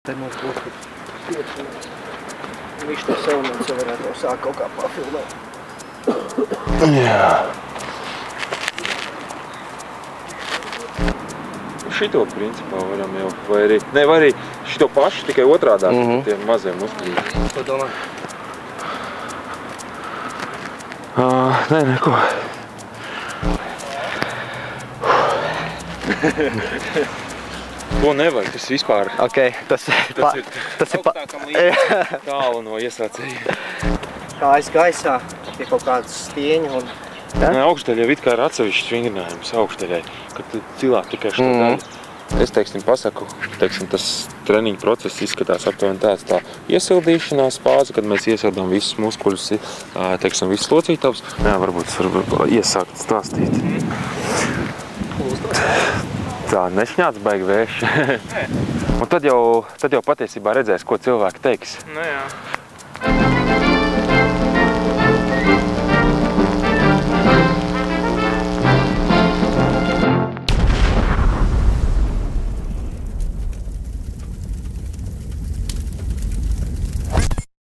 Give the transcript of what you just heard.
Te mums būtu tieši viņš tos elements varētu sākt kaut kā pafilmēt. Jā. Šito principā varam jau, vai arī šito pašu, tikai otrādā, tiem maziem muskuļiem. Ko domā? Nē, neko. To nevajag, tas vispār. Ok, tas ir tālu no iesācējiem. Kājas gaisā, pie kaut kādas stieņa un... Nē, augšdaļai it kā ir atsevišķs vingrinājums augšdaļai, kad cilāt tikai šo daļu. Es, teiksim, pasaku, tas treniņu process izskatās aptuveni tāds tā iesildīšanās fāze, kad mēs iesildām visus muskuļus, teiksim, visus locītavus. Jā, varbūt es varu iesākt stāstīt. Tā, nešņāc baigi vēši. Un tad jau patiesībā redzēs, ko cilvēki teiks. Nu jā.